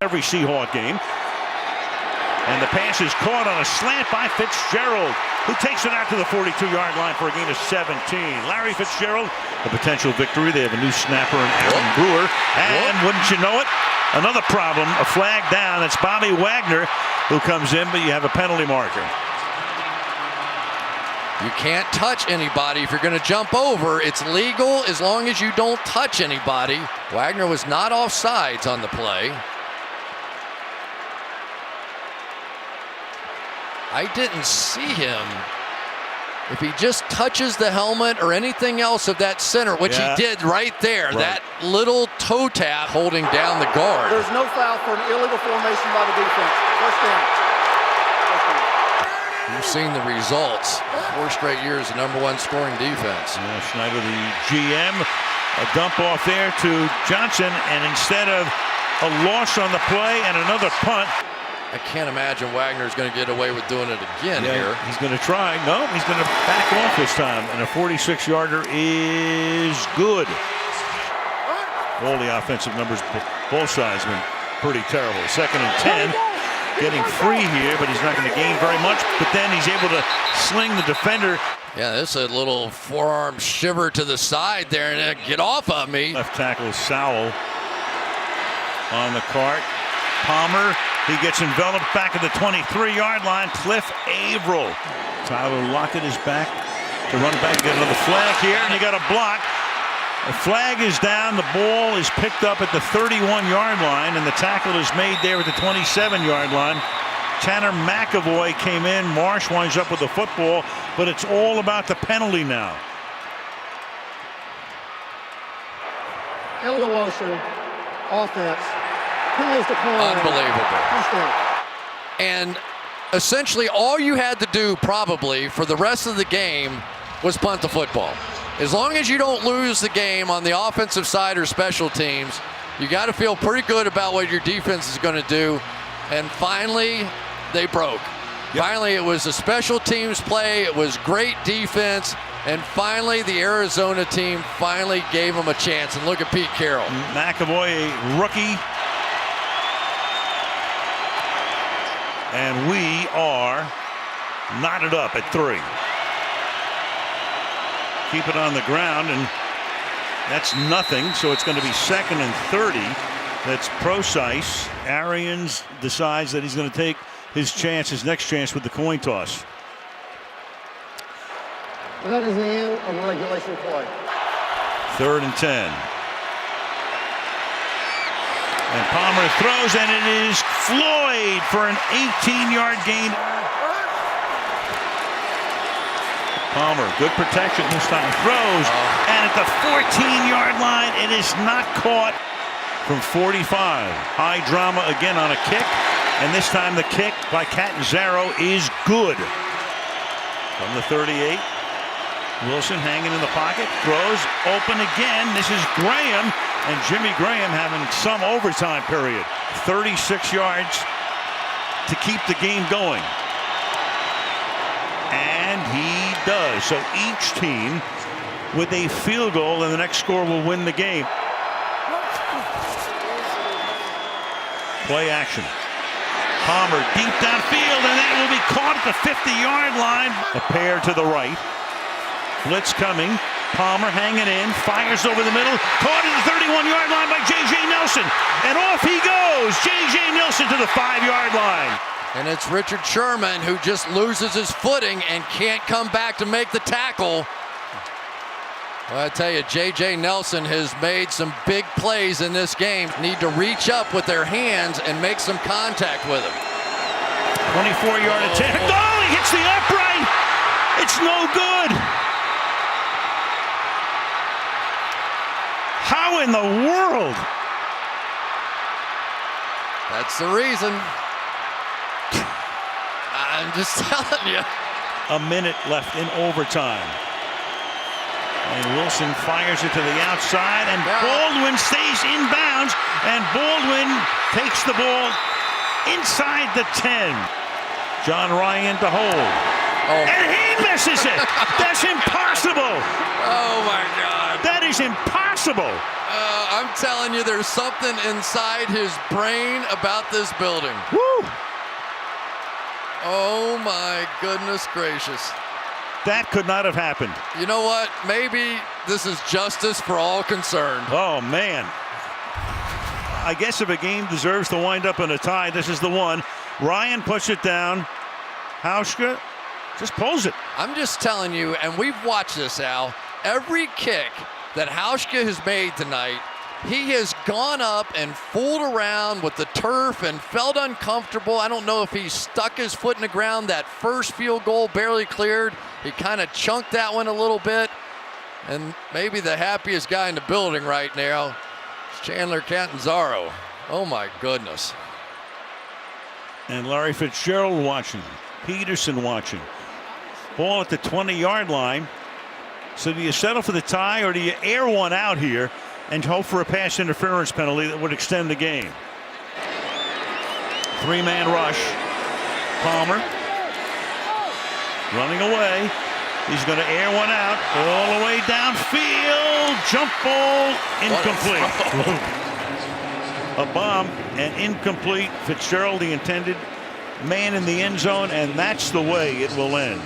every Seahawk game. And the pass is caught on a slant by Fitzgerald, who takes it out to the 42-yard line for a gain of 17. Larry Fitzgerald, a potential victory. They have a new snapper in Aaron Brewer. And wouldn't you know it, another problem, a flag down. It's Bobby Wagner who comes in, but you have a penalty marker. You can't touch anybody if you're going to jump over. It's legal as long as you don't touch anybody. Wagner was not offsides on the play. I didn't see him. If he just touches the helmet or anything else of that center, which he did right there, that little toe tap holding down the guard. There's no foul for an illegal formation by the defense. First down. You've seen the results. 4 straight years of #1 scoring defense. Yeah, Schneider, the GM, a dump off there to Johnson, and instead of a loss on the play and another punt. I can't imagine Wagner's going to get away with doing it again here. He's going to try. No, he's going to back off this time, and a 46-yarder is good. All the offensive numbers, both sides, been pretty terrible. 2nd and 10. Getting free here, but he's not going to gain very much. But then he's able to sling the defender. Yeah, this is a little forearm shiver to the side there, and get off of me. Left tackle Sowell on the cart. Palmer, he gets enveloped back at the 23-yard line. Cliff Averill. Tyler Lockett is back to run back, get another flag here, and you got a block. The flag is down. The ball is picked up at the 31-yard line, and the tackle is made there at the 27-yard line. Tanner McAvoy came in. Marsh winds up with the football, but it's all about the penalty now. Elder Wilson, offense. Penalties declined. Unbelievable. And essentially all you had to do probably for the rest of the game was punt the football. As long as you don't lose the game on the offensive side or special teams, you got to feel pretty good about what your defense is going to do. And finally, they broke. Finally, it was a special teams play. It was great defense. And finally, the Arizona team finally gave them a chance. And look at Pete Carroll. McAvoy, a rookie. And we are knotted up at 3. Keep it on the ground, and that's nothing. So it's going to be 2nd and 30. That's Procise. Arians decides that he's going to take his next chance with the coin toss. That is the end of regulation play. 3rd and 10. And Palmer throws, and it is Floyd for an 18-yard gain. Palmer, good protection this time, throws, and at the 14-yard line, it is not caught from 45. High drama again on a kick, and this time the kick by Catanzaro is good. From the 38, Wilson hanging in the pocket, throws, open again. This is Graham, and Jimmy Graham having some overtime period. 36 yards to keep the game going. And he does. So each team with a field goal and the next score will win the game. Play action. Palmer deep downfield, and that will be caught at the 50-yard line. A pair to the right. Blitz coming. Palmer hanging in, fires over the middle, caught at the 31-yard line by J.J. Nelson, and off he goes. J.J. Nelson to the 5-yard line. And it's Richard Sherman who just loses his footing and can't come back to make the tackle. Well, I tell you, J.J. Nelson has made some big plays in this game. Need to reach up with their hands and make some contact with him. 24-yard attempt. Oh, he hits the upright. It's no good. How in the world? That's the reason. I'm just telling you. A minute left in overtime. And Wilson fires it to the outside, and Baldwin stays in bounds, and Baldwin takes the ball inside the 10. John Ryan to hold. And he misses it. That's impossible. Oh, my God. That is impossible. I'm telling you, there's something inside his brain about this building. Woo! Oh my goodness gracious. That could not have happened. You know what? Maybe this is justice for all concerned. Oh, man. I guess if a game deserves to wind up in a tie, this is the one. Ryan puts it down. Hauschka just pulls it. I'm just telling you, and we've watched this, Al. Every kick that Hauschka has made tonight, he has gone up and fooled around with the turf and felt uncomfortable. I don't know if he stuck his foot in the ground. That first field goal barely cleared. He kind of chunked that one a little bit. And maybe the happiest guy in the building right now is Chandler Catanzaro. Oh, my goodness. And Larry Fitzgerald watching. Peterson watching. Ball at the 20-yard line. So do you settle for the tie, or do you air one out here and hope for a pass interference penalty that would extend the game? Three-man rush. Palmer running away. He's going to air one out all the way downfield. Jump ball incomplete. A bomb and incomplete. Fitzgerald, the intended man in the end zone, and that's the way it will end.